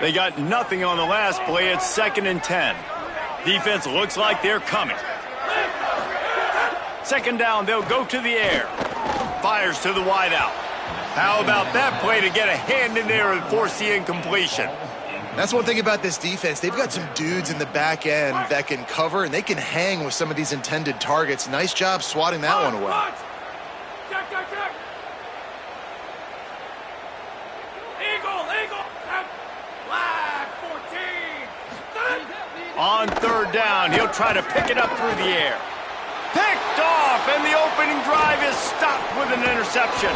They got nothing on the last play. It's 2nd and 10. Defense looks like they're coming. 2nd down, they'll go to the air. Fires to the wideout. How about that play to get a hand in there and force the incompletion? That's one thing about this defense. They've got some dudes in the back end that can cover, and they can hang with some of these intended targets. Nice job swatting that one away. On 3rd down, he'll try to pick it up through the air. Picked off, and the opening drive is stopped with an interception.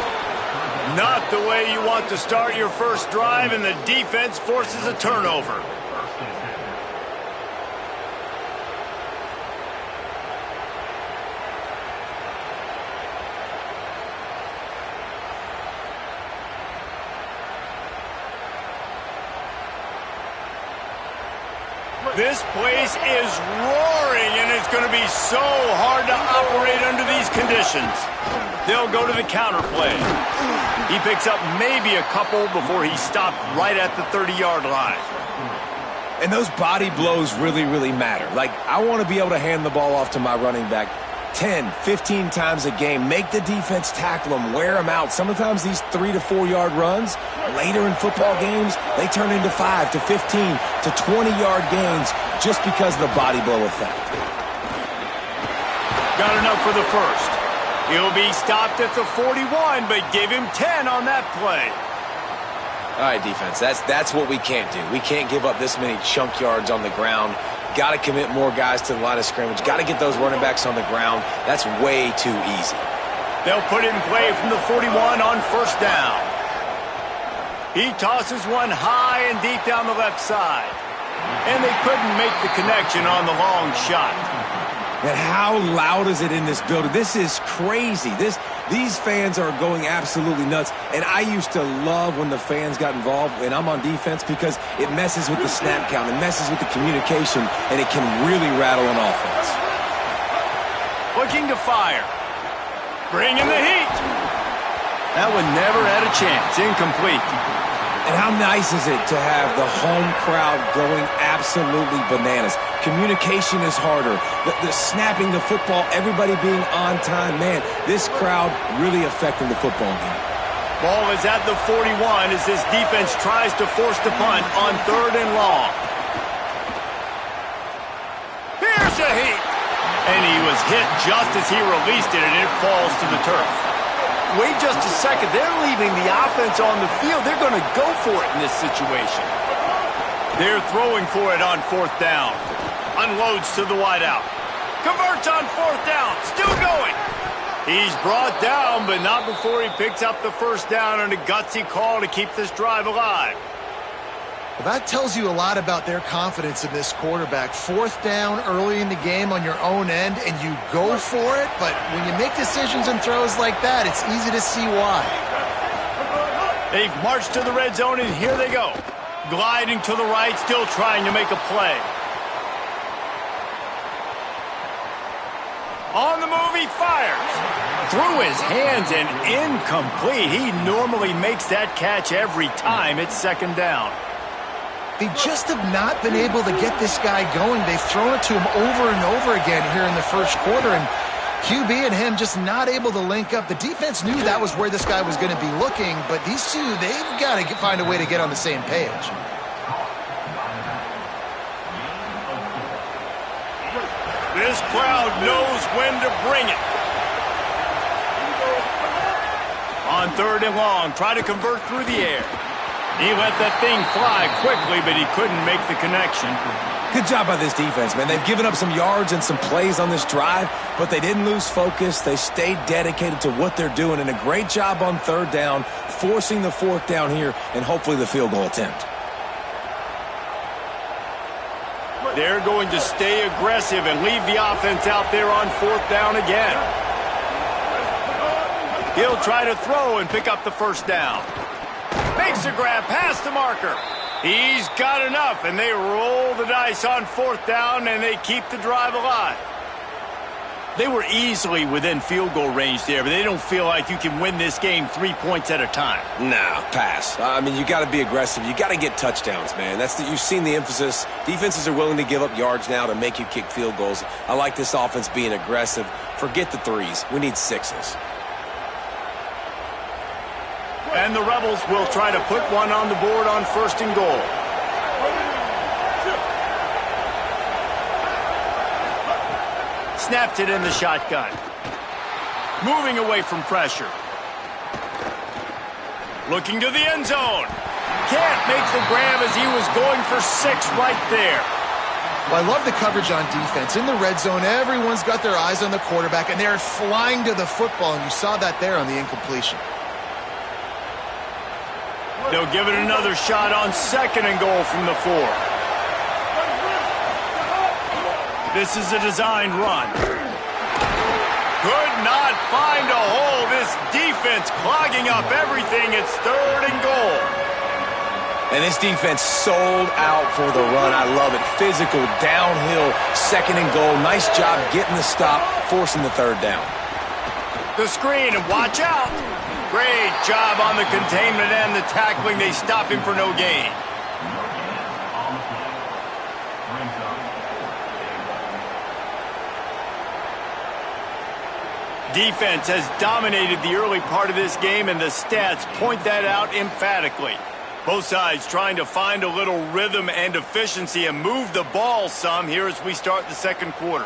Not the way you want to start your first drive, and the defense forces a turnover. This place is roaring, and it's going to be so hard to operate under these conditions. They'll go to the counter play. He picks up maybe a couple before he stopped right at the 30-yard line. And those body blows really, really matter. Like, I want to be able to hand the ball off to my running back 10, 15 times a game. Make the defense tackle them, wear them out. Sometimes these 3 to 4 yard runs, later in football games, they turn into 5 to 15 to 20-yard gains just because of the body blow effect. Got enough for the first. He'll be stopped at the 41, but give him 10 on that play. All right, defense, that's what we can't do. We can't give up this many chunk yards on the ground. Got to commit more guys to the line of scrimmage. Got to get those running backs on the ground. That's way too easy. They'll put it in play from the 41 on 1st down. He tosses one high and deep down the left side. And they couldn't make the connection on the long shot. And how loud is it in this building? This is crazy. These fans are going absolutely nuts. And I used to love when the fans got involved when I'm on defense because it messes with the snap count. It messes with the communication, and it can really rattle an offense. Looking to fire. Bringing the heat. That one never had a chance. Incomplete. And how nice is it to have the home crowd going absolutely bananas? Communication is harder. The snapping the football, everybody being on time. Man, this crowd really affecting the football game. Ball is at the 41 as this defense tries to force the punt on 3rd and long. Here's a heat. And he was hit just as he released it, and it falls to the turf. Wait just a second. They're leaving the offense on the field. They're going to go for it in this situation. They're throwing for it on 4th down. Unloads to the wideout. Converts on 4th down. Still going. He's brought down, but not before he picks up the 1st down on a gutsy call to keep this drive alive. Well, that tells you a lot about their confidence in this quarterback. 4th down early in the game on your own end, and you go for it, but when you make decisions and throws like that, it's easy to see why. They've marched to the red zone, and here they go. Gliding to the right, still trying to make a play. On the move, he fires. Through his hands and incomplete. He normally makes that catch every time. It's 2nd down. They just have not been able to get this guy going. They've thrown it to him over and over again here in the 1st quarter, and QB and him just not able to link up. The defense knew that was where this guy was going to be looking, but these two, they've got to find a way to get on the same page. This crowd knows when to bring it. On 3rd and long, try to convert through the air. He let that thing fly quickly, but he couldn't make the connection. Good job by this defense, man. They've given up some yards and some plays on this drive, but they didn't lose focus. They stayed dedicated to what they're doing, and a great job on 3rd down, forcing the 4th down here, and hopefully the field goal attempt. They're going to stay aggressive and leave the offense out there on 4th down again. He'll try to throw and pick up the 1st down. Makes a grab past the marker. He's got enough, and they roll the dice on 4th down, and they keep the drive alive. They were easily within field goal range there, but they don't feel like you can win this game 3 points at a time. Nah, pass. I mean, you got to be aggressive. You got to get touchdowns, man. You've seen the emphasis. Defenses are willing to give up yards now to make you kick field goals. I like this offense being aggressive. Forget the threes. We need sixes. And the Rebels will try to put one on the board on 1st and goal. Snapped it in the shotgun. Moving away from pressure. Looking to the end zone. Can't make the grab as he was going for 6 right there. Well, I love the coverage on defense. In the red zone, everyone's got their eyes on the quarterback, and they're flying to the football, and you saw that there on the incompletion. They'll give it another shot on 2nd and goal from the 4. This is a designed run. Could not find a hole. This defense clogging up everything. It's 3rd and goal. And this defense sold out for the run. I love it. Physical, downhill, 2nd and goal. Nice job getting the stop, forcing the 3rd down. The screen, and watch out. Great job on the containment and the tackling. They stop him for no gain. Defense has dominated the early part of this game, and the stats point that out emphatically. Both sides trying to find a little rhythm and efficiency and move the ball some here as we start the 2nd quarter.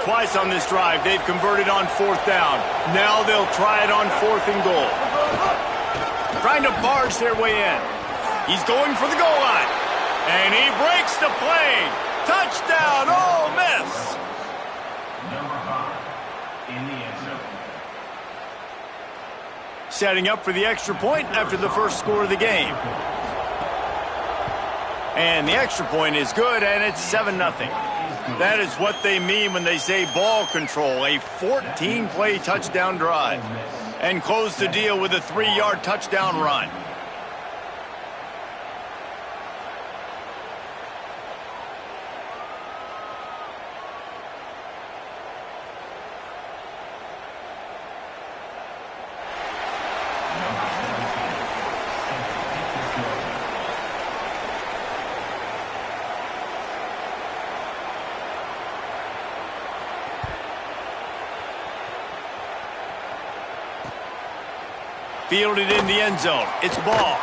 Twice on this drive, they've converted on 4th down. Now they'll try it on 4th and goal. Trying to barge their way in. He's going for the goal line. And he breaks the plane. Touchdown, Ole Miss. Setting up for the extra point after the first score of the game. And the extra point is good, and it's 7-0. That is what they mean when they say ball control, a 14-play touchdown drive. And close the deal with a 3-yard touchdown run. Fielded in the end zone. It's ball.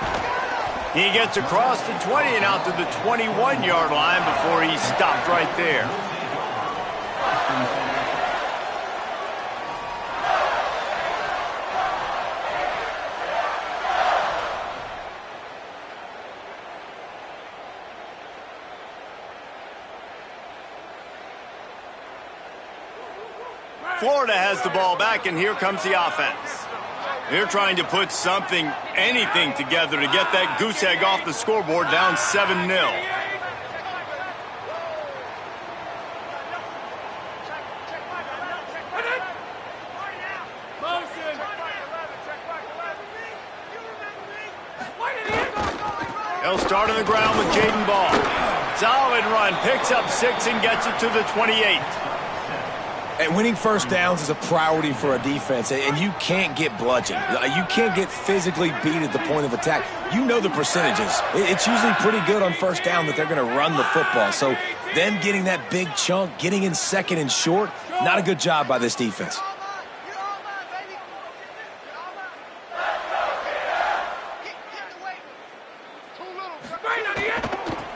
He gets across the 20 and out to the 21-yard line before he stopped right there. Florida has the ball back, and here comes the offense. They're trying to put something, anything together to get that goose egg off the scoreboard, down 7-0. They'll start on the ground with Jaden Ball. Solid run, picks up 6 and gets it to the 28. And winning first downs is a priority for a defense, and you can't get bludgeoned. You can't get physically beat at the point of attack. You know the percentages. It's usually pretty good on first down that they're going to run the football. So them getting that big chunk, getting in 2nd and short, not a good job by this defense.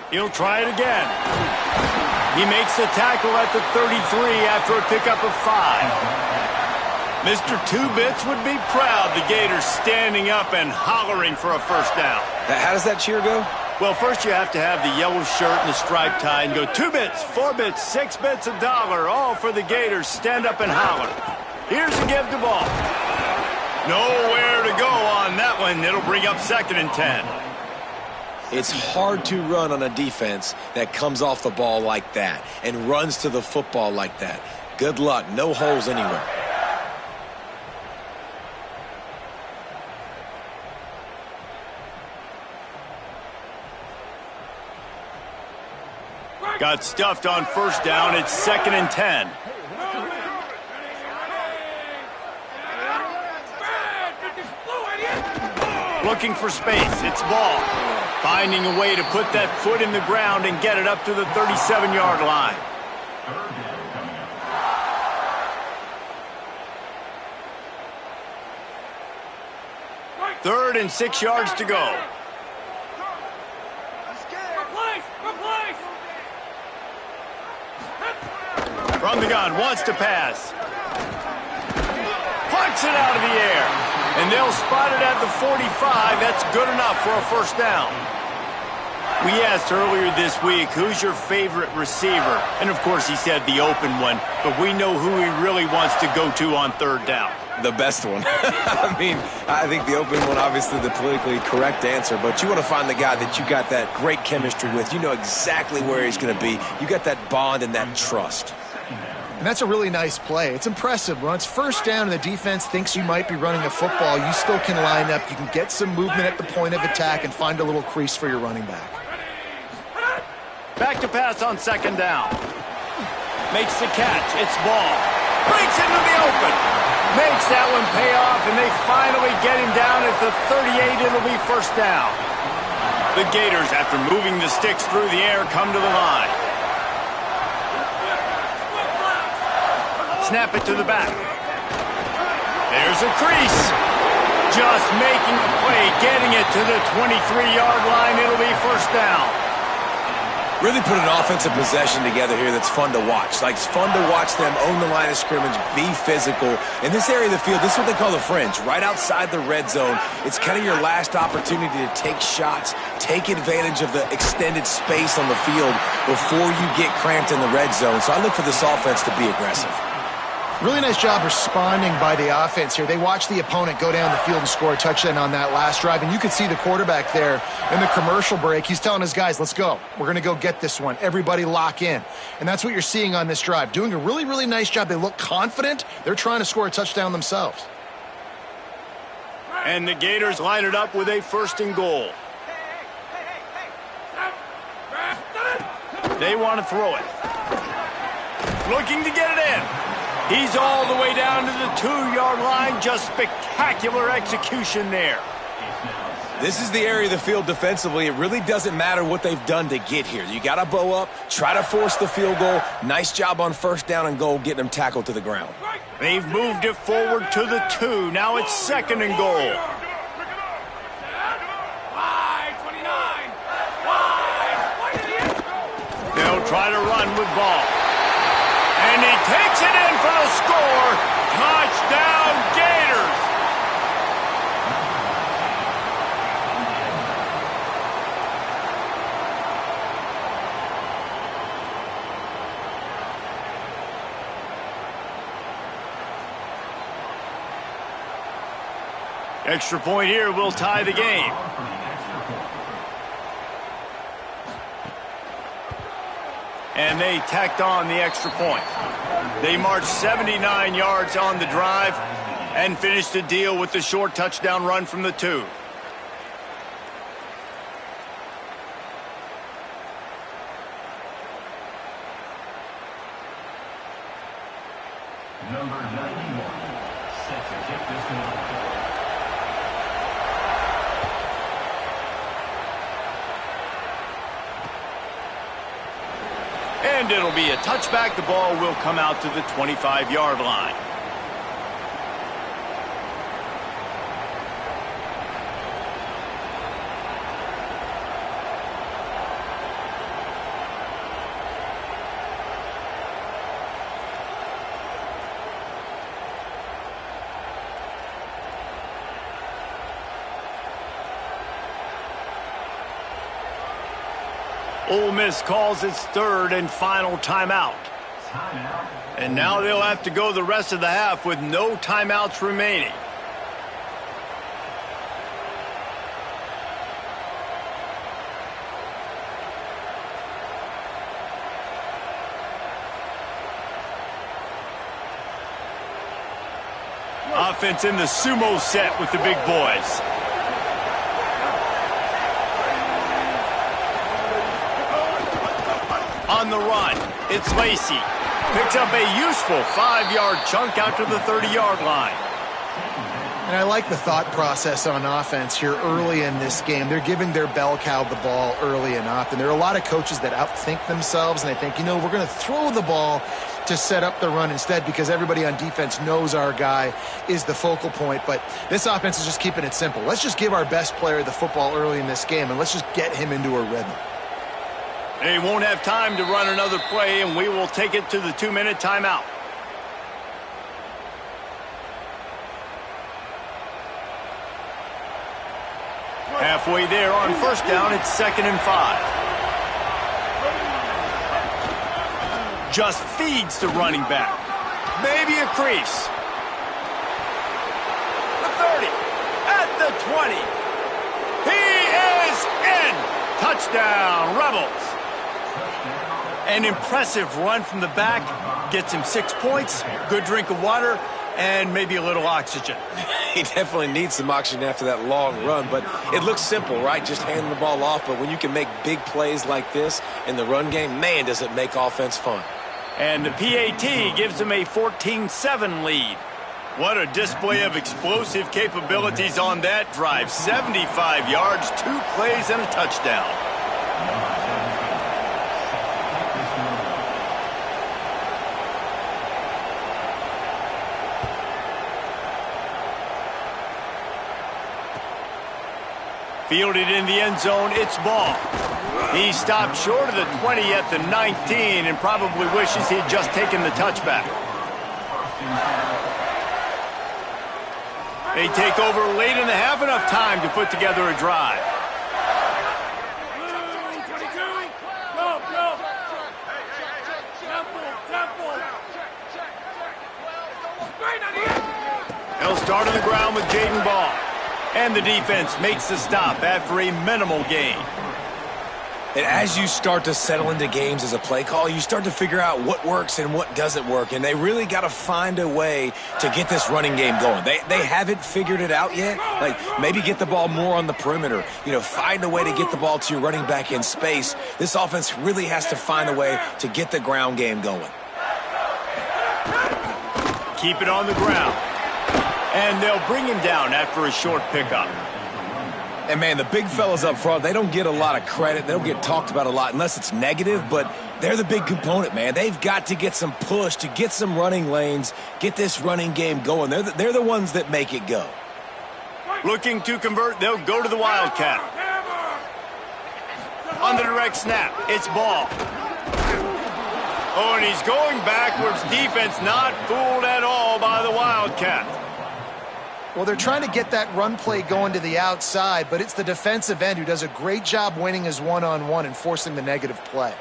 He'll try it again. He makes the tackle at the 33 after a pickup of 5. Mr. Two-Bits would be proud. The Gators standing up and hollering for a first down. How does that cheer go? Well, first you have to have the yellow shirt and the striped tie and go 2 bits, 4 bits, 6 bits, $1, all for the Gators. Stand up and holler. Here's a give to ball. Nowhere to go on that one. It'll bring up 2nd and 10. It's hard to run on a defense that comes off the ball like that and runs to the football like that. Good luck. No holes anywhere. Got stuffed on first down. It's 2nd and 10. Looking for space. It's Ball. Finding a way to put that foot in the ground and get it up to the 37-yard line. Third and 6 yards to go. From the gun, wants to pass. Punts it out of the air. And they'll spot it at the 45. That's good enough for a first down. We asked earlier this week, who's your favorite receiver? And, of course, he said the open one. But we know who he really wants to go to on third down. The best one. I mean, I think the open one, obviously the politically correct answer, but you want to find the guy that you got that great chemistry with. You know exactly where he's going to be. You got that bond and that trust. And that's a really nice play. It's impressive. When it's first down and the defense thinks you might be running a football, you still can line up. You can get some movement at the point of attack and find a little crease for your running back. Back to pass on 2nd down. Makes the catch. It's Ball. Breaks into the open. Makes that one pay off, and they finally get him down at the 38. It'll be first down. The Gators, after moving the sticks through the air, come to the line. Snap it to the back. There's a crease. Just making a play, getting it to the 23-yard line. It'll be first down. Really put an offensive possession together here that's fun to watch. Like, it's fun to watch them own the line of scrimmage, be physical. In this area of the field, this is what they call the fringe, right outside the red zone. It's kind of your last opportunity to take shots, take advantage of the extended space on the field before you get cramped in the red zone. So I look for this offense to be aggressive. Really nice job responding by the offense here. They watched the opponent go down the field and score a touchdown on that last drive, and you could see the quarterback there in the commercial break. He's telling his guys, let's go. We're going to go get this one. Everybody lock in. And that's what you're seeing on this drive. Doing a really, really nice job. They look confident. They're trying to score a touchdown themselves. And the Gators line it up with a 1st and goal. They want to throw it. Looking to get it in. He's all the way down to the 2-yard line. Just spectacular execution there. This is the area of the field defensively. It really doesn't matter what they've done to get here. You got to bow up, try to force the field goal. Nice job on first down and goal, getting them tackled to the ground. They've moved it forward to the 2. Now it's 2nd and goal. They'll try to run with Ball. And he takes it in for the score. Touchdown, Gators. Extra point here will tie the game. And they tacked on the extra point. They marched 79 yards on the drive and finished the deal with the short touchdown run from the 2. Number 91, set to kick this one off. And it'll be a touchback. The ball will come out to the 25-yard line. Ole Miss calls its 3rd and final timeout. And now they'll have to go the rest of the half with no timeouts remaining. offense in the sumo set with the big boys. On the run, it's Lacey. Picks up a useful 5-yard chunk out to the 30-yard line. And I like the thought process on offense here early in this game. They're giving their bell cow the ball early and often. There are a lot of coaches that outthink themselves, and they think, we're going to throw the ball to set up the run instead because everybody on defense knows our guy is the focal point. But this offense is just keeping it simple. Let's just give our best player the football early in this game, and let's just get him into a rhythm. They won't have time to run another play, and we will take it to the 2-minute timeout. Halfway there on first down, it's 2nd and 5. Just feeds the running back. Maybe a crease. The 30, at the 20. He is in. Touchdown, Rebels. An impressive run from the back. Gets him 6 points, good drink of water, and maybe a little oxygen. He definitely needs some oxygen after that long run, but it looks simple, right? Just handing the ball off, but when you can make big plays like this in the run game, man, does it make offense fun. And the PAT gives them a 14-7 lead. What a display of explosive capabilities on that drive. 75 yards, 2 plays, and a touchdown. Fielded in the end zone, it's Ball. He stopped short of the 20 at the 19 and probably wishes he had just taken the touchback. They take over late in the half, enough time to put together a drive. They'll start on the ground with Jaden Ball. And the defense makes the stop after a minimal gain. And as you start to settle into games as a play call, you start to figure out what works and what doesn't work. And they really got to find a way to get this running game going. They haven't figured it out yet. Like, maybe get the ball more on the perimeter. Find a way to get the ball to your running back in space. This offense really has to find a way to get the ground game going. Keep it on the ground. And they'll bring him down after a short pickup. And, man, the big fellas up front, they don't get a lot of credit. They don't get talked about a lot unless it's negative, but they're the big component, man. They've got to get some push, to get some running lanes, get this running game going. They're the ones that make it go. Looking to convert, they'll go to the Wildcat. On the direct snap, it's Ball. Oh, and he's going backwards. Defense not fooled at all by the Wildcat. Well, they're trying to get that run play going to the outside, but it's the defensive end who does a great job winning his one-on-one and forcing the negative play.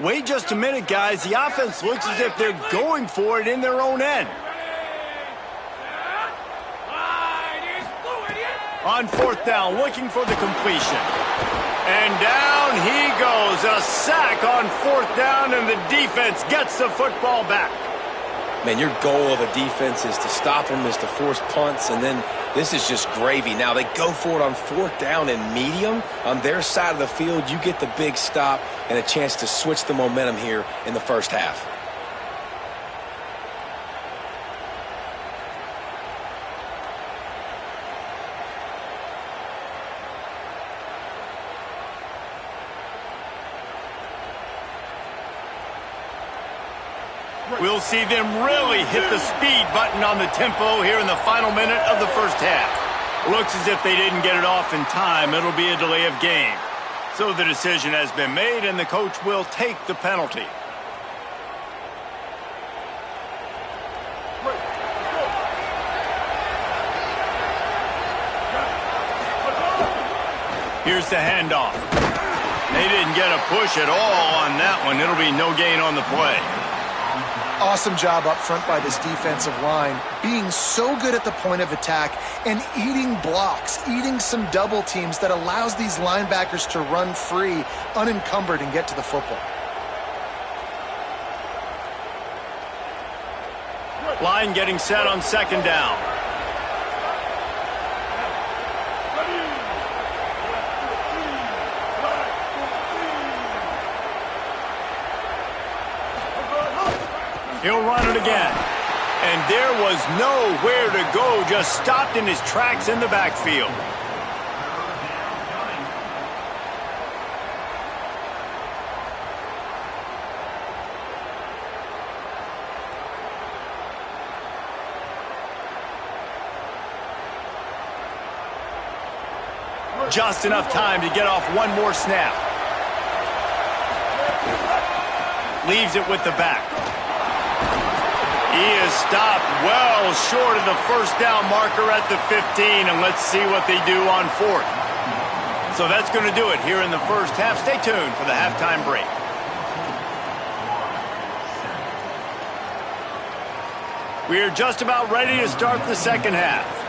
Wait just a minute, guys. The offense looks as if they're going for it in their own end. On fourth down, looking for the completion. And down he goes. A sack on fourth down, and the defense gets the football back. Man, your goal of a defense is to stop them, is to force punts, and then this is just gravy. Now, they go for it on fourth down and medium. On their side of the field, you get the big stop and a chance to switch the momentum here in the first half. We'll see them really hit the speed button on the tempo here in the final minute of the first half. Looks as if they didn't get it off in time. It'll be a delay of game. So the decision has been made, and the coach will take the penalty. Here's the handoff. They didn't get a push at all on that one. It'll be no gain on the play. Awesome job up front by this defensive line, being so good at the point of attack and eating blocks, eating some double teams that allows these linebackers to run free, unencumbered, and get to the football. Line getting set on second down. He'll run it again. And there was nowhere to go, just stopped in his tracks in the backfield. Just enough time to get off one more snap. Leaves it with the back. He is stopped well short of the first down marker at the 15, and let's see what they do on fourth. So that's going to do it here in the first half. Stay tuned for the halftime break. We are just about ready to start the second half.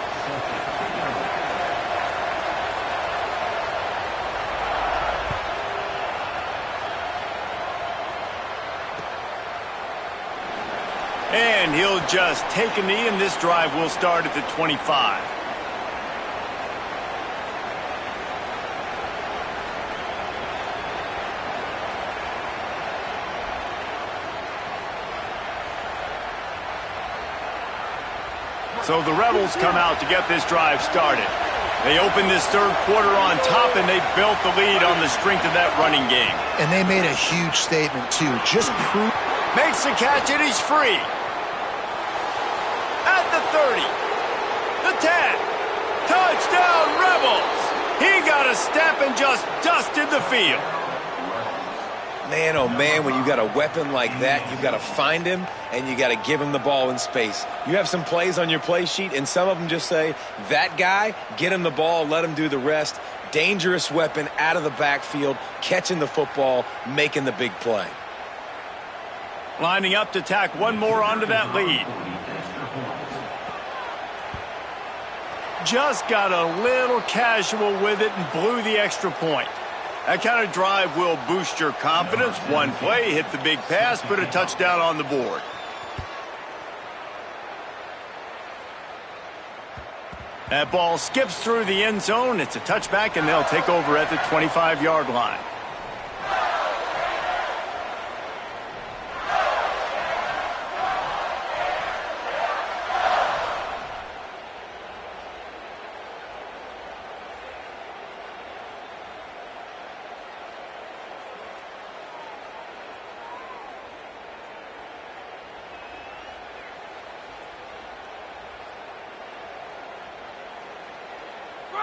And he'll just take a knee, and this drive will start at the 25. So the Rebels come out to get this drive started. They opened this third quarter on top, and they built the lead on the strength of that running game. And they made a huge statement, too. Just prove... Makes the catch, and he's free. At the 30, the 10, touchdown Rebels. He got a step and just dusted the field. Man, oh man, when you got a weapon like that, you got to find him and you got to give him the ball in space. You have some plays on your play sheet, and some of them just say, that guy, get him the ball, let him do the rest. Dangerous weapon out of the backfield, catching the football, making the big play. Lining up to tack one more onto that lead. Just got a little casual with it and blew the extra point. That kind of drive will boost your confidence. One play, hit the big pass, put a touchdown on the board. That ball skips through the end zone. It's a touchback, and they'll take over at the 25-yard line.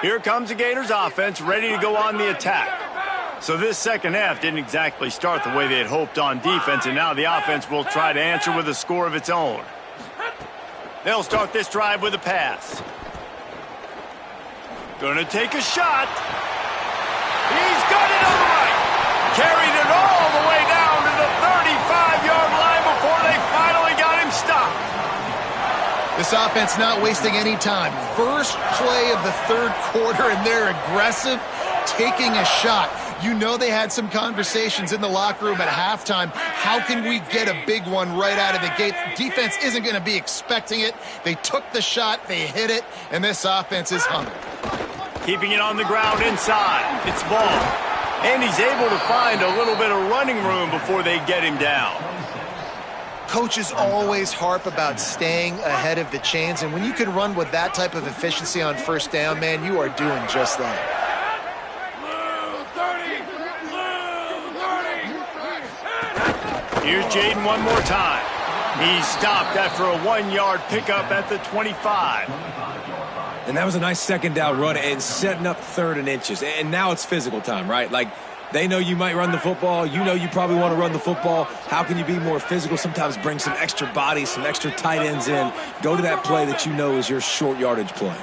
Here comes the Gators offense, ready to go on the attack. So this second half didn't exactly start the way they had hoped on defense, and now the offense will try to answer with a score of its own. They'll start this drive with a pass. Gonna take a shot. He's got it on the right. Carried it all the way down to the 35-yard line before they finally got him stopped. This offense not wasting any time. First play of the third quarter, and they're aggressive, taking a shot. You know they had some conversations in the locker room at halftime. How can we get a big one right out of the gate? Defense isn't going to be expecting it. They took the shot, they hit it, and this offense is hungry. Keeping it on the ground inside. It's ball. And he's able to find a little bit of running room before they get him down. Coaches always harp about staying ahead of the chains, and when you can run with that type of efficiency on first down, man, you are doing just that. Here's Jaden one more time. He's stopped after a 1-yard pickup at the 25. And that was a nice second down run and setting up third and inches. And now it's physical time, right? Like, they know you might run the football. You know you probably want to run the football. How can you be more physical? Sometimes bring some extra bodies, some extra tight ends in. Go to that play that you know is your short yardage play.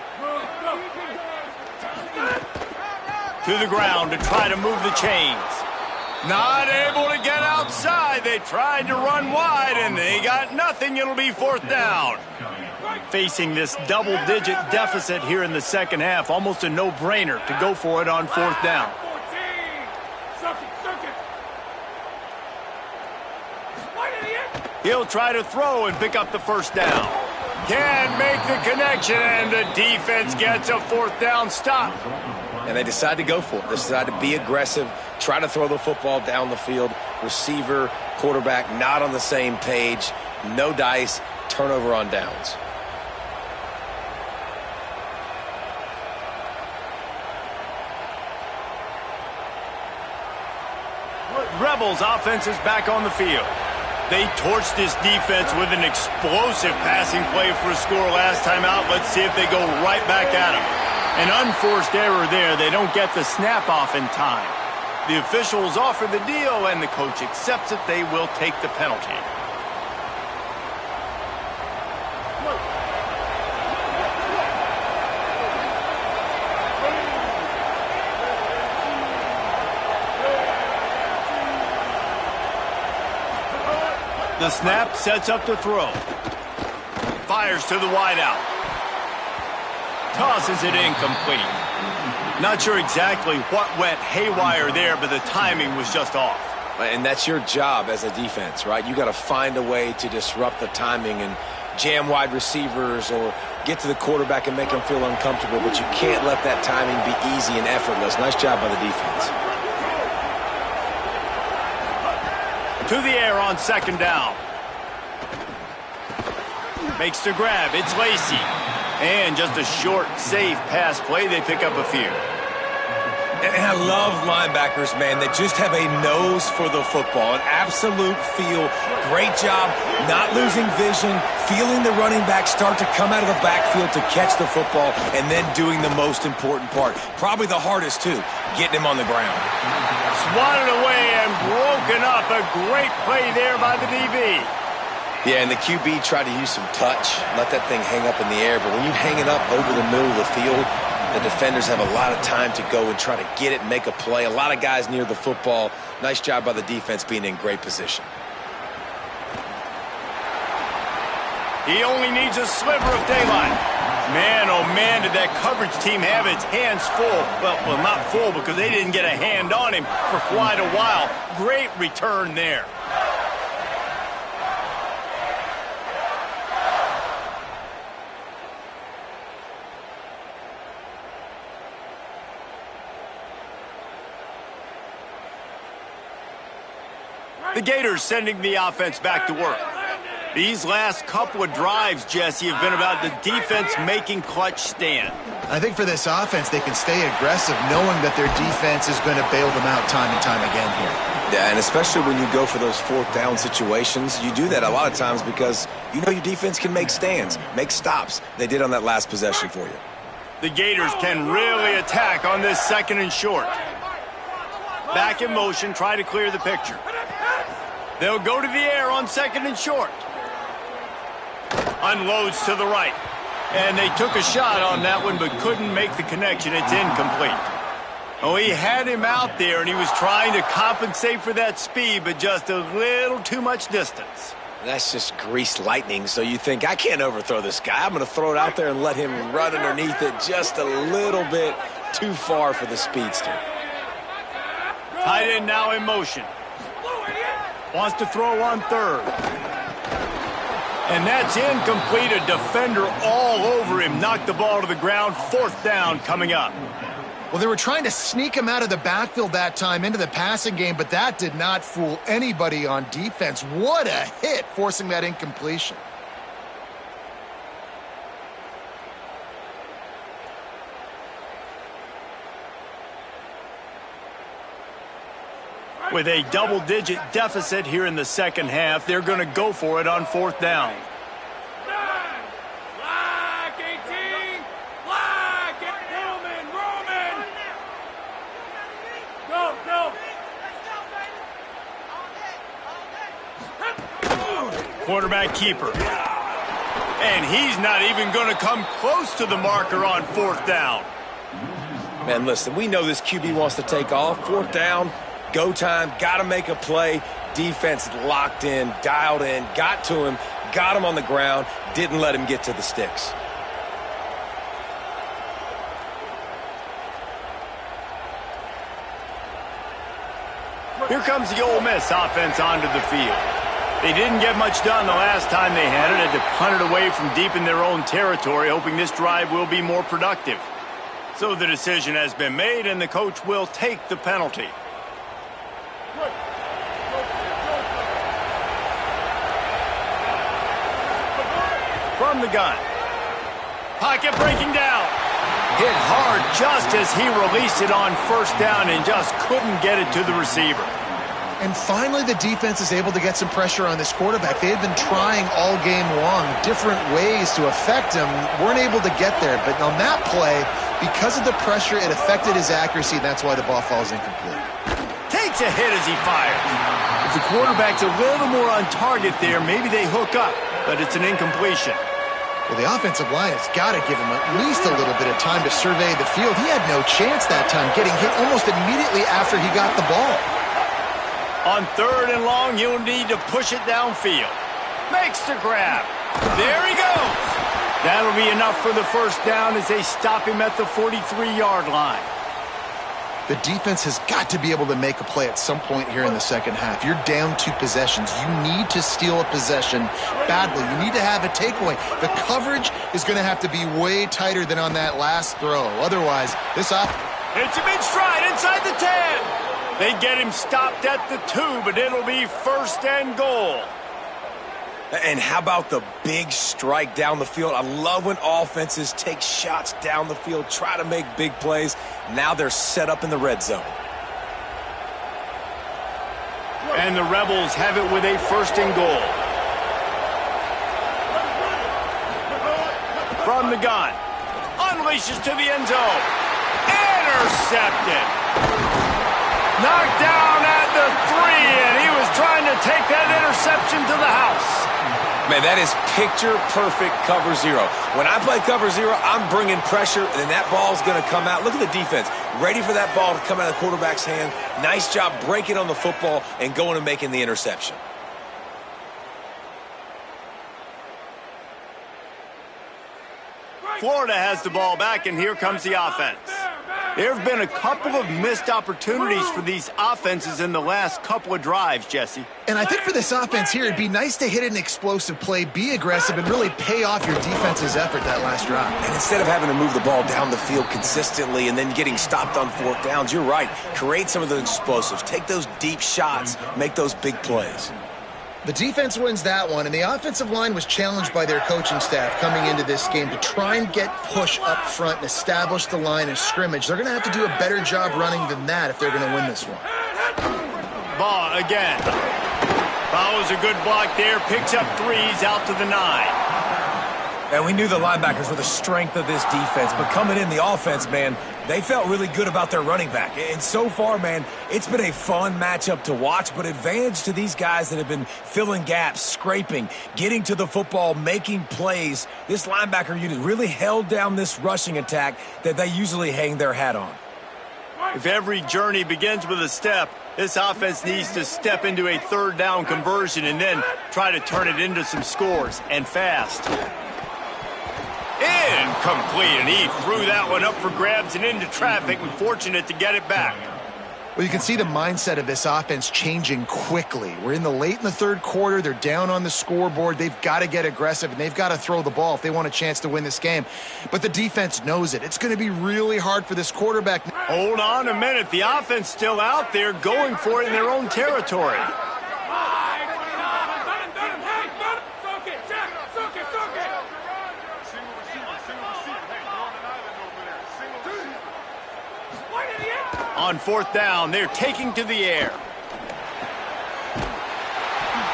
To the ground to try to move the chains. Not able to get outside. They tried to run wide, and they got nothing. It'll be fourth down. Facing this double-digit deficit here in the second half, almost a no-brainer to go for it on fourth down. He'll try to throw and pick up the first down. Can't make the connection, and the defense gets a fourth down stop. And they decide to go for it. They decide to be aggressive, try to throw the football down the field. Receiver, quarterback, not on the same page. No dice, turnover on downs. Rebels offense is back on the field. They torched this defense with an explosive passing play for a score last time out. Let's see if they go right back at him. An unforced error there. They don't get the snap off in time. The officials offer the deal, and the coach accepts it. They will take the penalty. The snap sets up to throw. Fires to the wideout. Tosses it incomplete. Not sure exactly what went haywire there, but the timing was just off. And that's your job as a defense, right? You got to find a way to disrupt the timing and jam wide receivers or get to the quarterback and make him feel uncomfortable, but you can't let that timing be easy and effortless. Nice job by the defense. To the air on second down. Makes the grab. It's Lacy. And just a short, safe pass play. They pick up a few. And I love linebackers, man, that just have a nose for the football, an absolute feel. Great job not losing vision, feeling the running back start to come out of the backfield to catch the football, and then doing the most important part. Probably the hardest, too, getting him on the ground. Swatted away and broken up. A great play there by the DB. Yeah, and the QB tried to use some touch, let that thing hang up in the air. But when you hang it up over the middle of the field, the defenders have a lot of time to go and try to get it and make a play. A lot of guys near the football. Nice job by the defense being in great position. He only needs a sliver of daylight. Man, oh man, did that coverage team have its hands full. Well, not full because they didn't get a hand on him for quite a while. Great return there. The Gators sending the offense back to work. These last couple of drives, Jesse, have been about the defense making clutch stand. I think for this offense, they can stay aggressive knowing that their defense is going to bail them out time and time again here. Yeah, and especially when you go for those fourth down situations, you do that a lot of times because you know your defense can make stands, make stops. They did on that last possession for you. The Gators can really attack on this second and short. Back in motion, try to clear the picture. They'll go to the air on second and short. Unloads to the right. And they took a shot on that one but couldn't make the connection. It's incomplete. Oh, he had him out there and he was trying to compensate for that speed, but just a little too much distance. That's just greased lightning, so you think, I can't overthrow this guy. I'm going to throw it out there and let him run underneath it just a little bit too far for the speedster. Tight end now in motion. Wants to throw on third. And that's incomplete. A defender all over him. Knocked the ball to the ground. Fourth down coming up. Well, they were trying to sneak him out of the backfield that time into the passing game, but that did not fool anybody on defense. What a hit, forcing that incompletion. With a double-digit deficit here in the second half, they're going to go for it on fourth down. Black 18! Black! Roman! Go! Quarterback keeper. And he's not even going to come close to the marker on fourth down. Man, listen, we know this QB wants to take off. Fourth down. Go time, got to make a play. Defense locked in, dialed in, got to him, got him on the ground, didn't let him get to the sticks. Here comes the Ole Miss offense onto the field. They didn't get much done the last time they had it. Had to punt it away from deep in their own territory, hoping this drive will be more productive. So the decision has been made, and the coach will take the penalty. From the gun. Pocket breaking down. Hit hard just as he released it on first down and just couldn't get it to the receiver. And finally, the defense is able to get some pressure on this quarterback. They had been trying all game long different ways to affect him, weren't able to get there. But on that play, because of the pressure, it affected his accuracy. That's why the ball falls incomplete. Takes a hit as he fires. If the quarterback's a little more on target there, maybe they hook up, but it's an incompletion. Well, the offensive line has got to give him at least a little bit of time to survey the field. He had no chance that time, getting hit almost immediately after he got the ball. On 3rd and long, you'll need to push it downfield. Makes the grab. There he goes. That'll be enough for the first down as they stop him at the 43-yard line. The defense has got to be able to make a play at some point here in the second half. You're down 2 possessions. You need to steal a possession badly. You need to have a takeaway. The coverage is going to have to be way tighter than on that last throw. Otherwise, this Hits him in stride inside the 10. They get him stopped at the 2, but it'll be 1st and goal. And how about the big strike down the field? I love when offenses take shots down the field, try to make big plays. Now they're set up in the red zone. And the Rebels have it with a 1st and goal. From the gun. Unleashes to the end zone. Intercepted. Knocked down at the 3, and he was trying to take that interception to the house. Man, that is picture-perfect cover 0. When I play cover 0, I'm bringing pressure, and that ball's going to come out. Look at the defense, ready for that ball to come out of the quarterback's hand. Nice job breaking on the football and going and making the interception. Florida has the ball back, and here comes the offense. There have been a couple of missed opportunities for these offenses in the last couple of drives, Jesse. And I think for this offense here, it'd be nice to hit an explosive play, be aggressive, and really pay off your defense's effort that last drive. And instead of having to move the ball down the field consistently and then getting stopped on 4th downs, you're right. Create some of those explosives. Take those deep shots. Make those big plays. The defense wins that one, and the offensive line was challenged by their coaching staff coming into this game to try and get push up front and establish the line of scrimmage. They're going to have to do a better job running than that if they're going to win this one. Ball again. Follows a good block there, picks up 3s out to the 9. And we knew the linebackers were the strength of this defense, but coming in the offense, man, they felt really good about their running back. And so far, man, it's been a fun matchup to watch, but advantage to these guys that have been filling gaps, scraping, getting to the football, making plays. This linebacker unit really held down this rushing attack that they usually hang their hat on. If every journey begins with a step, this offense needs to step into a 3rd down conversion and then try to turn it into some scores, and fast. Incomplete, and he threw that one up for grabs and into traffic, and fortunate to get it back. Well, you can see the mindset of this offense changing quickly. We're late in the 3rd quarter. They're down on the scoreboard. They've got to get aggressive, and they've got to throw the ball if they want a chance to win this game. But the defense knows it. It's going to be really hard for this quarterback. Hold on a minute. The offense still out there going for it in their own territory. On 4th down, they're taking to the air.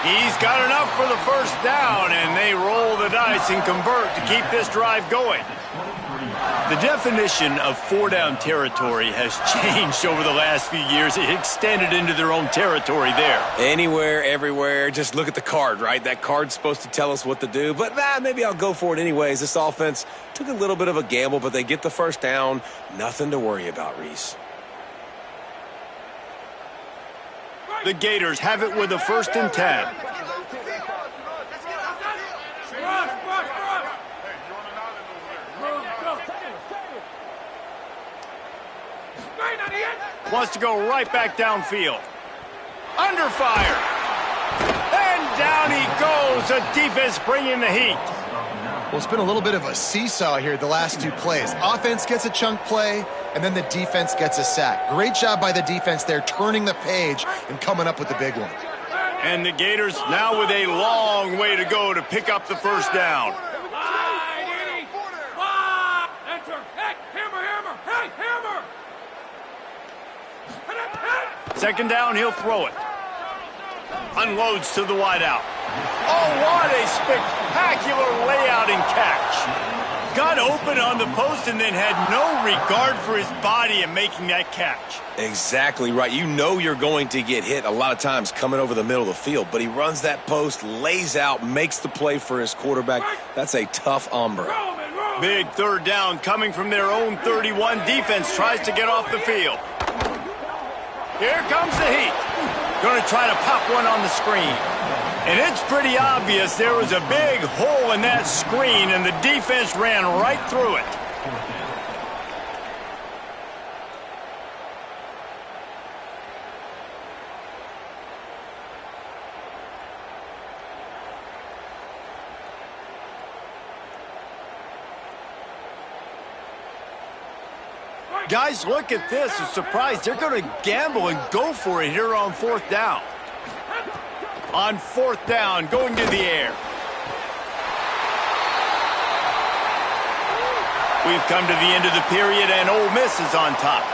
He's got enough for the 1st down, and they roll the dice and convert to keep this drive going. The definition of 4-down territory has changed over the last few years. It extended into their own territory there. Anywhere, everywhere, just look at the card, right? That card's supposed to tell us what to do, but maybe I'll go for it anyways. This offense took a little bit of a gamble, but they get the 1st down. Nothing to worry about, Reese. The Gators have it with a 1st and 10. Wants to go right back downfield. Under fire. And Down he goes. The defense bringing the heat. Well, it's been a little bit of a seesaw here the last two plays. Offense gets a chunk play, and then the defense gets a sack. Great job by the defense there, turning the page and coming up with the big one. And the Gators now with a long way to go to pick up the first down. Enter. Hey, hammer. Hey, hammer. Second down, he'll throw it. Unloads to the wideout. Oh, what a spectacular layout and catch. Got open on the post and then had no regard for his body in making that catch. Exactly right. You know you're going to get hit a lot of times coming over the middle of the field, but he runs that post, lays out, makes the play for his quarterback. That's a tough hombre. Big third down coming from their own 31. Defense tries to get off the field. Here comes the heat. Going to try to pop one on the screen. And it's pretty obvious there was a big hole in that screen, and the defense ran right through it. Guys, look at this. A surprise. They're going to gamble and go for it here on fourth down. On fourth down, going to the air. We've come to the end of the period, and Ole Miss is on top.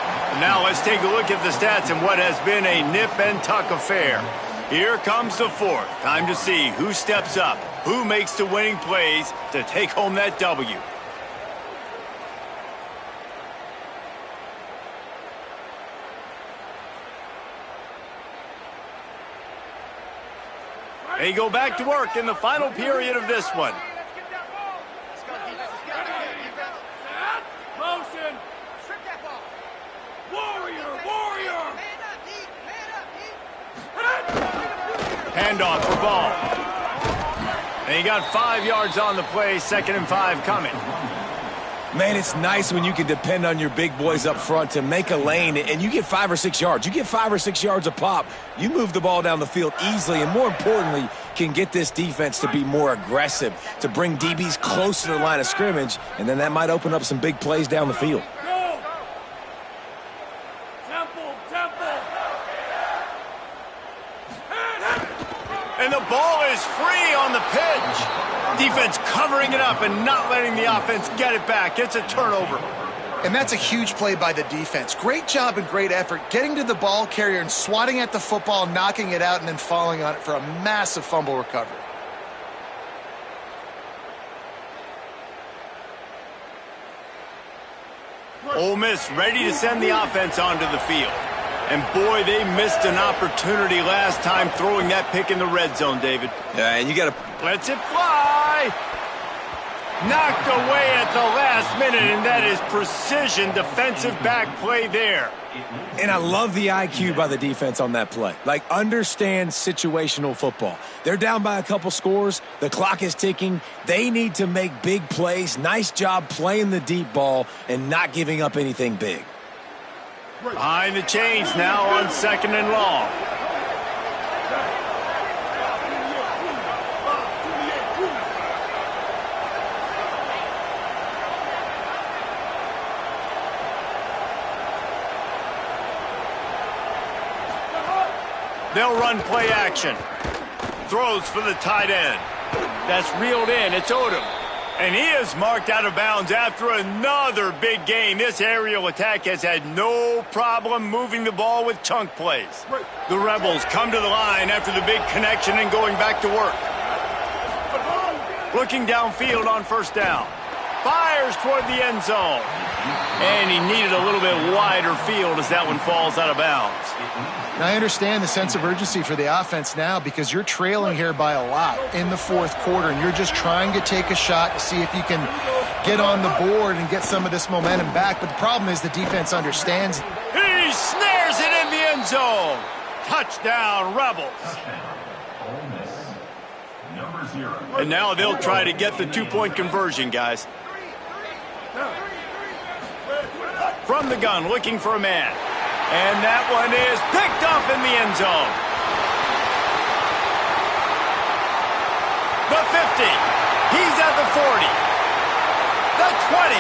Now let's take a look at the stats and what has been a nip-and-tuck affair. Here comes the fourth. Time to see who steps up, who makes the winning plays to take home that W. They go back to work in the final period of this one. Motion. Warrior. Handoff for ball. And he got 5 yards on the play, 2nd and 5 coming. Man, it's nice when you can depend on your big boys up front to make a lane, and you get 5 or 6 yards. You get 5 or 6 yards a pop. You move the ball down the field easily, and more importantly, can get this defense to be more aggressive, to bring DBs close to the line of scrimmage, and then that might open up some big plays down the field. Go. Temple. And the ball is free on the pitch. Defense covering it up and not letting the offense get it back. It's a turnover. And that's a huge play by the defense. Great job and great effort getting to the ball carrier and swatting at the football, knocking it out, and then falling on it for a massive fumble recovery. Ole Miss ready to send the offense onto the field. And boy, they missed an opportunity last time throwing that pick in the red zone, David. Yeah, and you got to... Lets it fly. Knocked away at the last minute, and that is precision defensive back play there. And I love the IQ by the defense on that play. Like, understand situational football. They're down by a couple scores. The clock is ticking. They need to make big plays. Nice job playing the deep ball and not giving up anything big. Behind the chains now on 2nd and long. They'll run play action. Throws for the tight end. That's reeled in. It's Odom. And he is marked out of bounds after another big game. This aerial attack has had no problem moving the ball with chunk plays. The Rebels come to the line after the big connection and going back to work. Looking downfield on first down. Fires toward the end zone. And he needed a little bit wider field as that one falls out of bounds. Now, I understand the sense of urgency for the offense now because you're trailing here by a lot in the fourth quarter, and you're just trying to take a shot to see if you can get on the board and get some of this momentum back. But the problem is the defense understands. He snares it in the end zone. Touchdown, Rebels. And now they'll try to get the two-point conversion, guys. From the gun, looking for a man. And that one is picked off in the end zone. The 50. He's at the 40. The 20.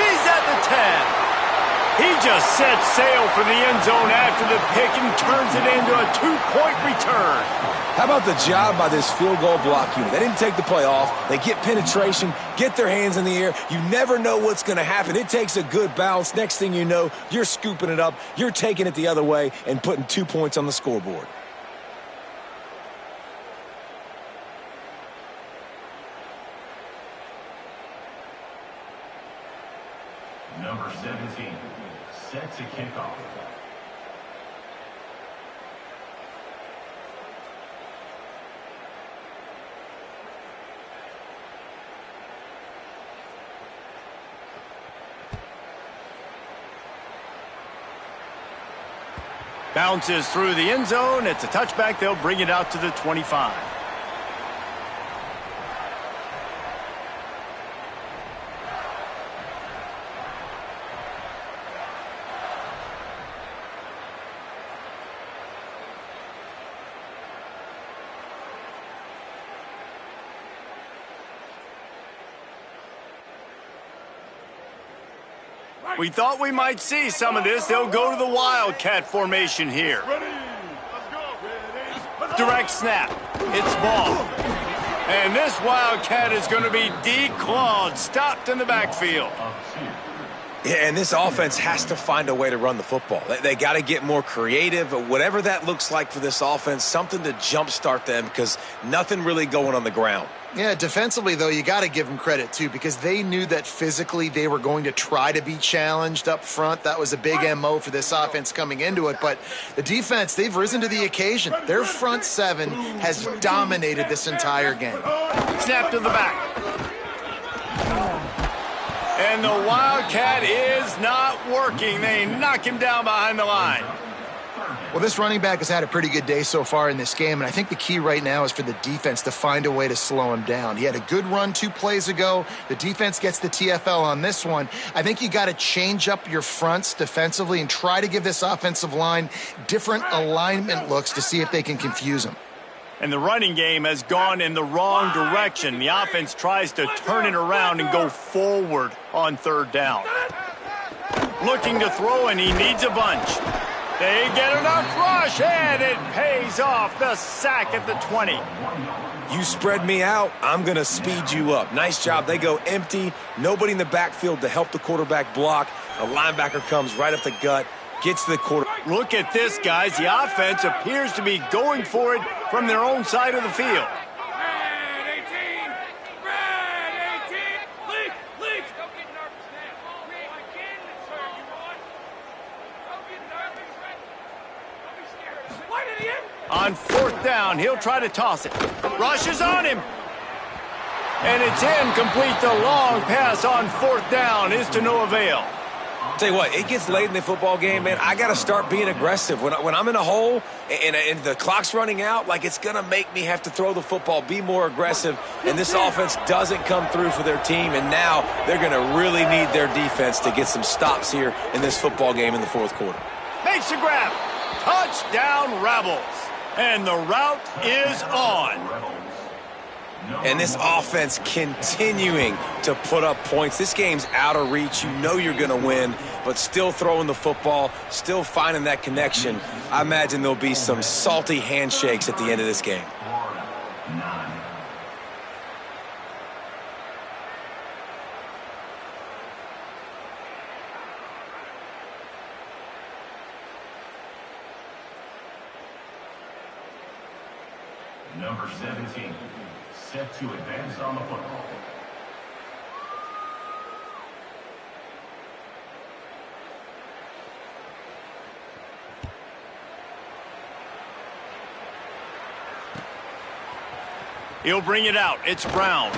He's at the 10. He just set sail for the end zone after the pick and turns it into a 2-point return. How about the job by this field goal block unit? They didn't take the play off. They get penetration, get their hands in the air. You never know what's going to happen. It takes a good bounce. Next thing you know, you're scooping it up. You're taking it the other way and putting 2 points on the scoreboard. Number 17, set to kick off. Bounces through the end zone. It's a touchback. They'll bring it out to the 25. We thought we might see some of this. They'll go to the Wildcat formation here. Direct snap. It's ball. And this Wildcat is going to be declawed, stopped in the backfield. Yeah, and this offense has to find a way to run the football. They got to get more creative, whatever that looks like for this offense, something to jumpstart them because nothing really going on the ground. Yeah, defensively, though, you got to give them credit, too, because they knew that physically they were going to try to be challenged up front. That was a big MO for this offense coming into it. But the defense, they've risen to the occasion. Their front seven has dominated this entire game. Snap to the back. And the Wildcat is not working. They knock him down behind the line. Well, this running back has had a pretty good day so far in this game, and I think the key right now is for the defense to find a way to slow him down. He had a good run 2 plays ago. The defense gets the TFL on this one. I think you got to change up your fronts defensively and try to give this offensive line different alignment looks to see if they can confuse him. And the running game has gone in the wrong direction. The offense tries to turn it around and go forward on 3rd down. Looking to throw, and he needs a bunch. They get enough rush, and it pays off. The sack at the 20. You spread me out, I'm going to speed you up. Nice job. They go empty. Nobody in the backfield to help the quarterback block. The linebacker comes right up the gut, gets to the quarter. Look at this, guys. The offense appears to be going for it from their own side of the field. Red 18! Red 18! Leak! Leak! Don't get nervous now. Again, sir, you want? Don't get nervous. Don't be scared. Why did he hit? On 4th down, he'll try to toss it. Rushes on him. And it's incomplete. The long pass on 4th down is to no avail. Tell you what, it gets late in the football game, man. I got to start being aggressive. When I'm in a hole and the clock's running out, like it's going to make me have to throw the football, be more aggressive. And this offense doesn't come through for their team. And now they're going to really need their defense to get some stops here in this football game in the 4th quarter. Makes the grab. Touchdown, Rebels. And the route is on. And this offense continuing to put up points. This game's out of reach. You know you're going to win, but still throwing the football, still finding that connection. I imagine there'll be some salty handshakes at the end of this game. Number 17, set to advance on the football. He'll bring it out. It's Brown.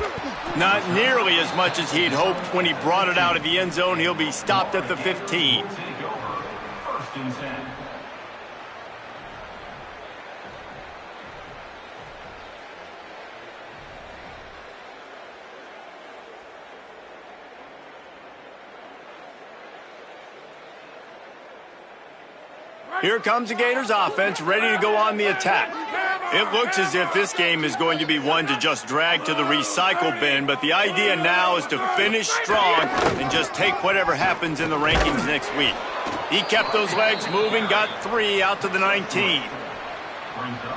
Not nearly as much as he'd hoped when he brought it out of the end zone. He'll be stopped at the 15. Take over. 1st and 10. Here comes the Gators offense, ready to go on the attack. It looks as if this game is going to be one to just drag to the recycle bin, but the idea now is to finish strong and just take whatever happens in the rankings next week. He kept those legs moving, got 3 out to the 19.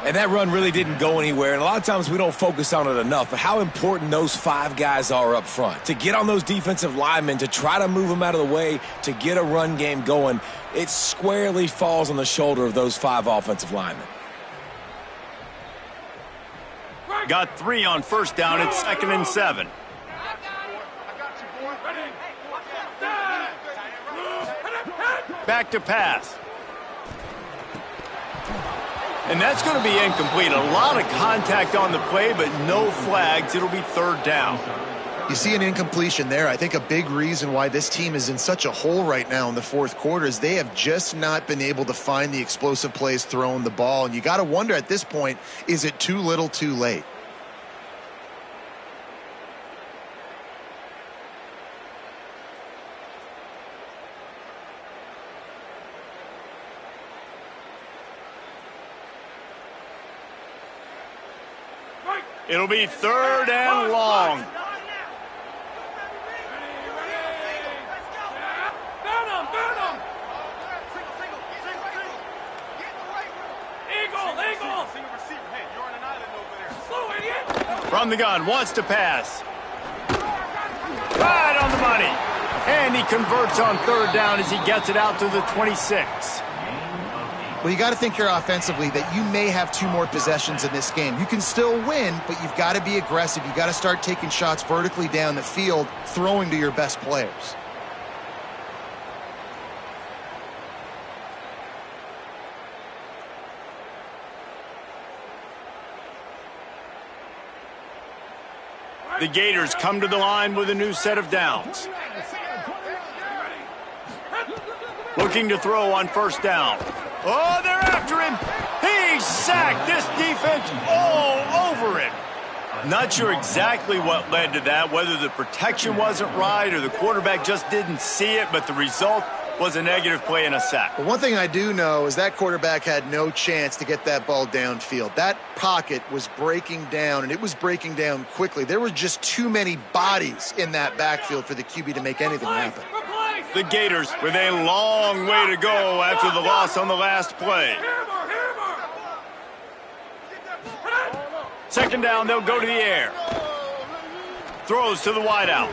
And that run really didn't go anywhere, and a lot of times we don't focus on it enough, but how important those 5 guys are up front. To get on those defensive linemen, to try to move them out of the way, to get a run game going, it squarely falls on the shoulder of those 5 offensive linemen. Got 3 on first down. It's 2nd and 7. Back to pass. And that's going to be incomplete. A lot of contact on the play, but no flags. It'll be 3rd down. You see an incompletion there. I think a big reason why this team is in such a hole right now in the 4th quarter is they have just not been able to find the explosive plays throwing the ball. And you got to wonder at this point, is it too little too late? It'll be 3rd and long. From the gun, wants to pass. Right on the money. And he converts on 3rd down as he gets it out to the 26. Well, you got to think here offensively that you may have 2 more possessions in this game. You can still win, but you've got to be aggressive. You've got to start taking shots vertically down the field, throwing to your best players. The Gators come to the line with a new set of downs. Looking to throw on first down. Oh, they're after him. He's sacked. This defense all over him. Not sure exactly what led to that, whether the protection wasn't right or the quarterback just didn't see it, but the result was a negative play and a sack. But one thing I do know is that quarterback had no chance to get that ball downfield. That pocket was breaking down, and it was breaking down quickly. There were just too many bodies in that backfield for the QB to make anything happen. The Gators with a long way to go after the loss on the last play. 2nd down, they'll go to the air. Throws to the wideout.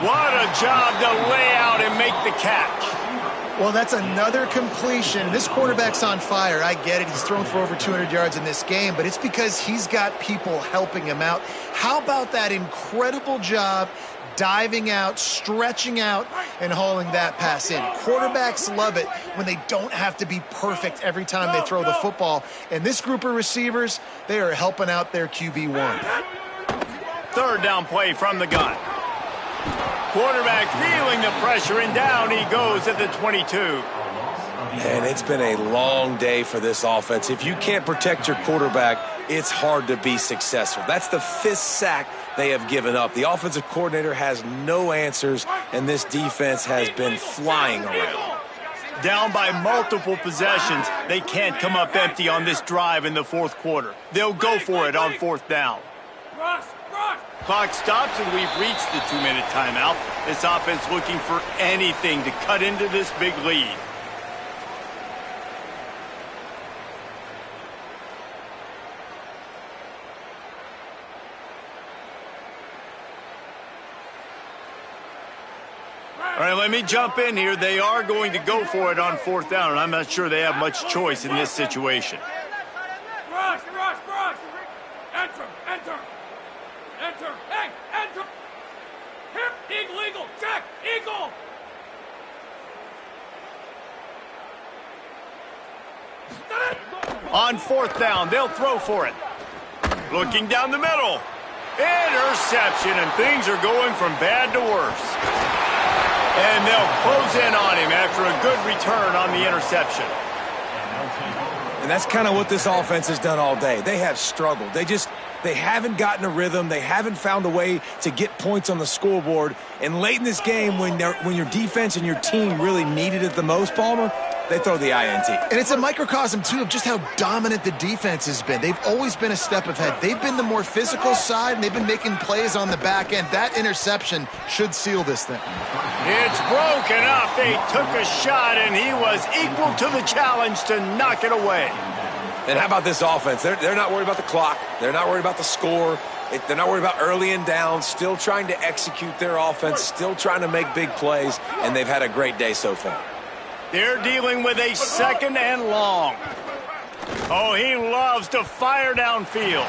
What a job to lay out and make the catch. Well, that's another completion. This quarterback's on fire. I get it. He's thrown for over 200 yards in this game, but it's because he's got people helping him out. How about that incredible job diving out, stretching out, and hauling that pass in? Quarterbacks love it when they don't have to be perfect every time they throw the football. And this group of receivers, they are helping out their QB1. 3rd down play from the gun. Quarterback feeling the pressure, and down he goes at the 22. And it's been a long day for this offense. If you can't protect your quarterback, it's hard to be successful. That's the 5th sack they have given up. The offensive coordinator has no answers, and this defense has been flying around. Down by multiple possessions, they can't come up empty on this drive in the 4th quarter. They'll go for it on 4th down. Clock stops, and we've reached the 2-minute timeout. This offense looking for anything to cut into this big lead. All right, let me jump in here. They are going to go for it on 4th down, and I'm not sure they have much choice in this situation. Rush! Enter! Hey, enter! Hip, eagle, Jack, eagle! On 4th down, they'll throw for it. Looking down the middle. Interception, and things are going from bad to worse. And they'll close in on him after a good return on the interception. And that's kind of what this offense has done all day. They have struggled. They haven't gotten a rhythm. They haven't found a way to get points on the scoreboard. And late in this game, when your defense and your team really needed it the most, Palmer, they throw the INT. And it's a microcosm, too, of just how dominant the defense has been. They've always been a step ahead. They've been the more physical side, and they've been making plays on the back end. That interception should seal this thing. It's broken up. They took a shot, and he was equal to the challenge to knock it away. And how about this offense? They're not worried about the clock. They're not worried about the score. They're not worried about early and down, still trying to execute their offense, still trying to make big plays, and they've had a great day so far. They're dealing with a second and long. Oh, he loves to fire downfield.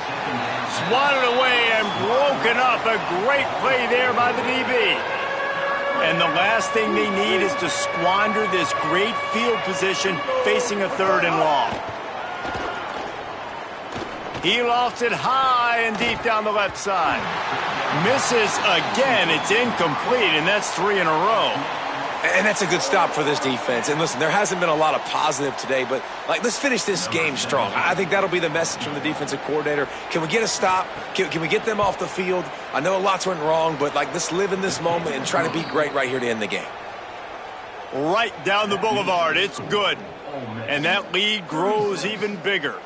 Swatted away and broken up. A great play there by the DB. And the last thing they need is to squander this great field position facing a third and long. He lofts it high and deep down the left side. Misses again. It's incomplete, and that's 3 in a row. And that's a good stop for this defense. And listen, there hasn't been a lot of positive today, but let's finish this game strong. I think that'll be the message from the defensive coordinator. Can we get a stop? Can we get them off the field? I know lots went wrong, but let's live in this moment and try to be great right here to end the game. Right down the boulevard. It's good. And that lead grows even bigger.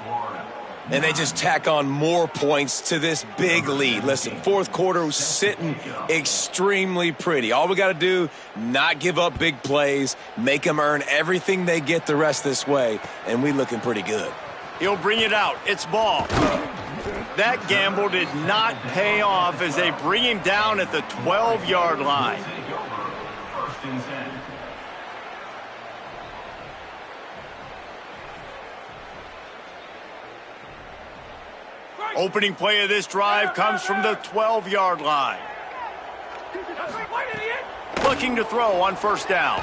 And they just tack on more points to this big lead. Listen, fourth quarter was sitting extremely pretty. All we got to do, not give up big plays, make them earn everything they get the rest this way, and we looking pretty good. He'll bring it out. It's ball. That gamble did not pay off as they bring him down at the 12-yard line. First and 10. Opening play of this drive comes from the 12-yard line. Looking to throw on first down.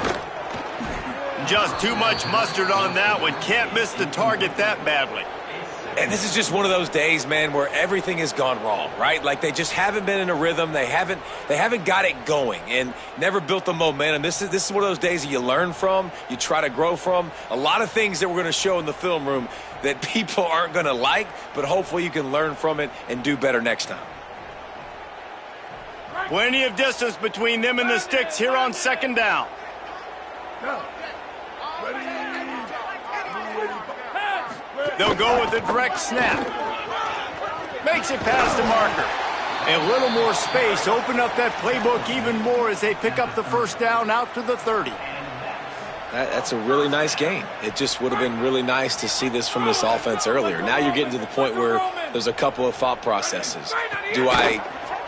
Just too much mustard on that one. Can't miss the target that badly. And this is just one of those days, man, where everything has gone wrong, right? Like they just haven't been in a rhythm. They haven't got it going and never built the momentum. This is one of those days that you learn from, you try to grow from. A lot of things that we're going to show in the film room that people aren't going to like, but hopefully you can learn from it and do better next time. Plenty of distance between them and the sticks here on second down. They'll go with a direct snap. Makes it past the marker. A little more space. Open up that playbook even more as they pick up the first down out to the 30. That's a really nice game. It just would have been really nice to see this from this offense earlier. Now you're getting to the point where there's a couple of thought processes. Do I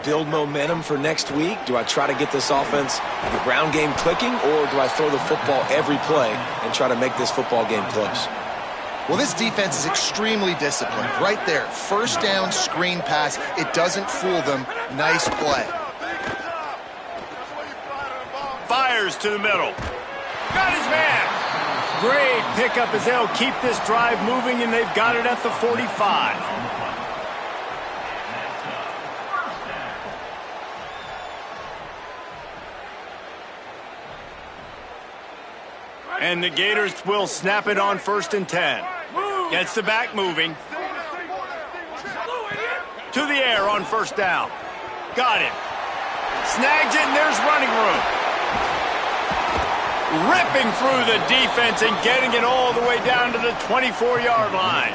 build momentum for next week? Do I try to get this offense, the ground game clicking, or do I throw the football every play and try to make this football game close? Well, this defense is extremely disciplined. Right there, first down, screen pass. It doesn't fool them. Nice play. Fires to the middle. Got his man. Great pickup as they'll keep this drive moving, and they've got it at the 45. And the Gators will snap it on first and 10. Gets the back moving. To the air on first down. Got it. Snags it, and there's running room. Ripping through the defense and getting it all the way down to the 24-yard line.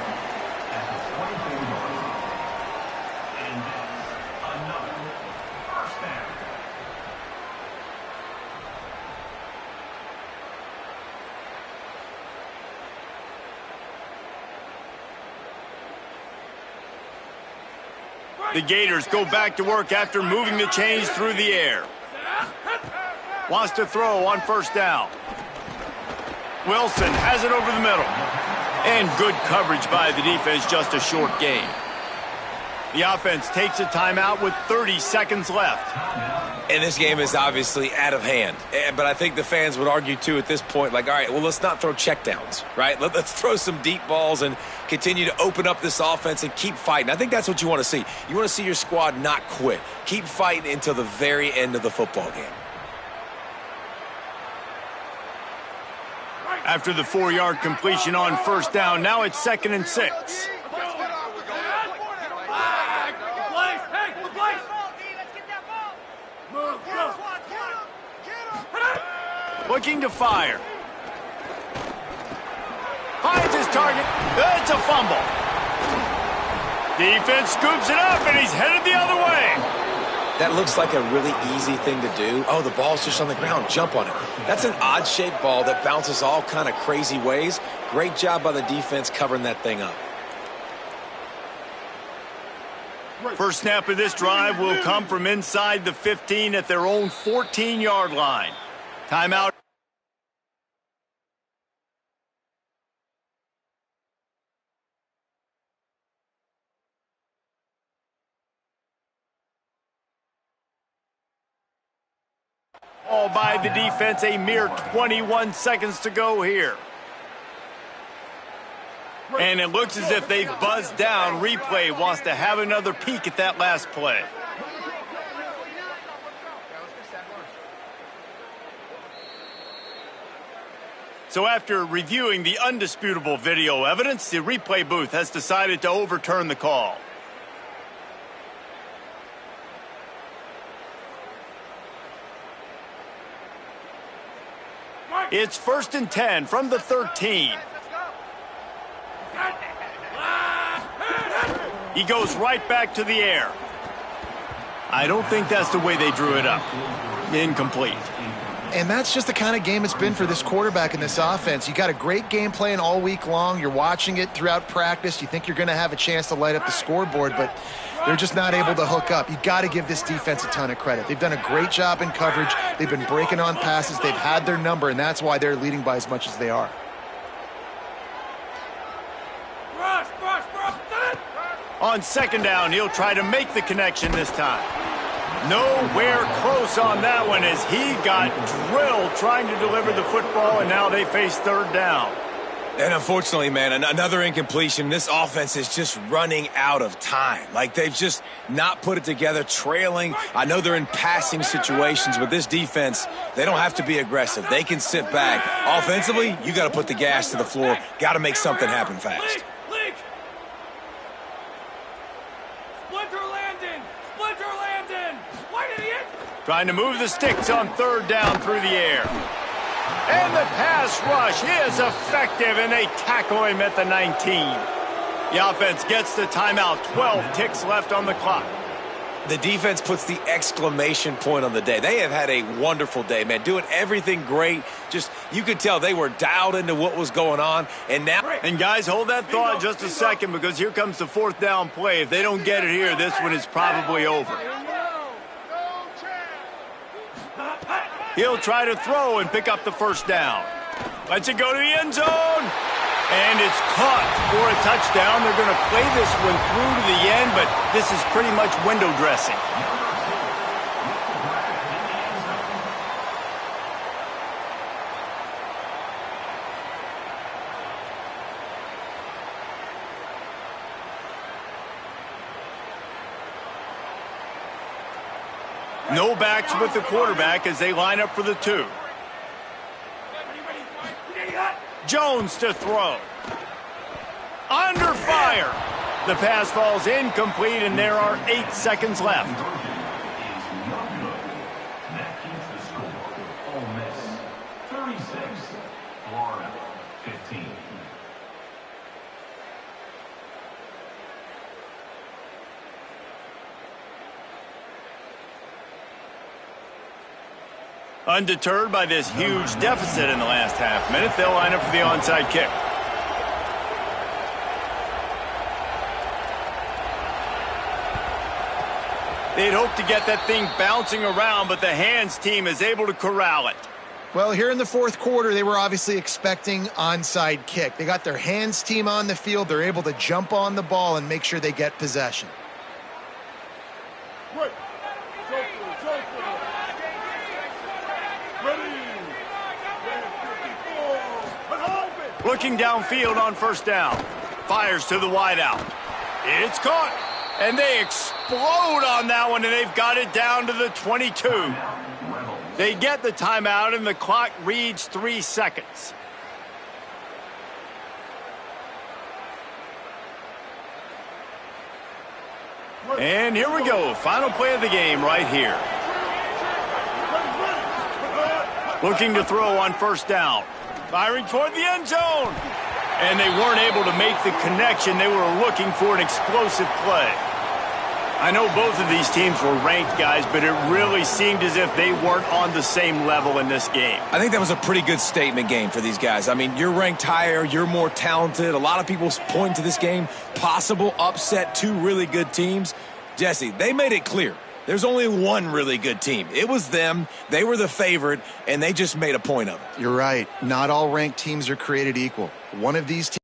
The Gators go back to work after moving the chains through the air. Wants to throw on first down. Wilson has it over the middle. And good coverage by the defense, just a short gain. The offense takes a timeout with 30 seconds left. And this game is obviously out of hand. But I think the fans would argue, too, at this point, like, all right, well, let's not throw checkdowns, right? Let's throw some deep balls and continue to open up this offense and keep fighting. I think that's what you want to see. You want to see your squad not quit. Keep fighting until the very end of the football game. After the 4-yard completion on first down, now it's 2nd and 6. Looking to fire. Finds his target. It's a fumble. Defense scoops it up, and he's headed the other way. That looks like a really easy thing to do. Oh, the ball's just on the ground. Jump on it. That's an odd-shaped ball that bounces all kind of crazy ways. Great job by the defense covering that thing up. First snap of this drive will come from inside the 15 at their own 14-yard line. Timeout. All by the defense, a mere 21 seconds to go here. And it looks as if they've buzzed down. Replay wants to have another peek at that last play. So after reviewing the undisputable video evidence, the replay booth has decided to overturn the call. It's 1st and 10 from the 13. He goes right back to the air. I don't think that's the way they drew it up. Incomplete. And that's just the kind of game it's been for this quarterback in this offense. You got a great game plan all week long. You're watching it throughout practice. You think you're going to have a chance to light up the scoreboard, but they're just not able to hook up. You got to give this defense a ton of credit. They've done a great job in coverage. They've been breaking on passes. They've had their number, and that's why they're leading by as much as they are. On 2nd down, he'll try to make the connection this time. Nowhere close on that one as he got drilled trying to deliver the football, and now they face 3rd down. And unfortunately, man, another incompletion. This offense is just running out of time. Like, they've just not put it together, trailing. I know they're in passing situations, but this defense, they don't have to be aggressive. They can sit back. Offensively, you got to put the gas to the floor. Got to make something happen fast. Trying to move the sticks on 3rd down through the air. And the pass rush is effective, and they tackle him at the 19. The offense gets the timeout. 12 ticks left on the clock. The defense puts the exclamation point on the day. They have had a wonderful day, man, doing everything great. Just, you could tell they were dialed into what was going on, and now... And guys, hold that thought just a second, because here comes the 4th down play. If they don't get it here, this one is probably over. He'll try to throw and pick up the 1st down. Lets it go to the end zone. And it's caught for a touchdown. They're going to play this one through to the end, but this is pretty much window dressing. No backs with the quarterback as they line up for the 2. Jones to throw. Under fire. The pass falls incomplete, and there are 8 seconds left. That keeps the score. Ole Miss 36, Florida 15. Undeterred by this huge deficit in the last half minute, they'll line up for the onside kick. They'd hoped to get that thing bouncing around, but the hands team is able to corral it. Well, here in the 4th quarter, they were obviously expecting onside kick. They got their hands team on the field. They're able to jump on the ball and make sure they get possession. Looking downfield on 1st down. Fires to the wideout. It's caught. And they explode on that one, and they've got it down to the 22. They get the timeout, and the clock reads 3 seconds. And here we go. Final play of the game right here. Looking to throw on 1st down. Firing toward the end zone. And they weren't able to make the connection. They were looking for an explosive play. I know both of these teams were ranked, guys, but it really seemed as if they weren't on the same level in this game. I think that was a pretty good statement game for these guys. I mean, you're ranked higher, you're more talented. A lot of people point to this game, possible upset, two really good teams. Jesse, they made it clear. There's only one really good team. It was them. They were the favorite, and they just made a point of it. You're right. Not all ranked teams are created equal. One of these teams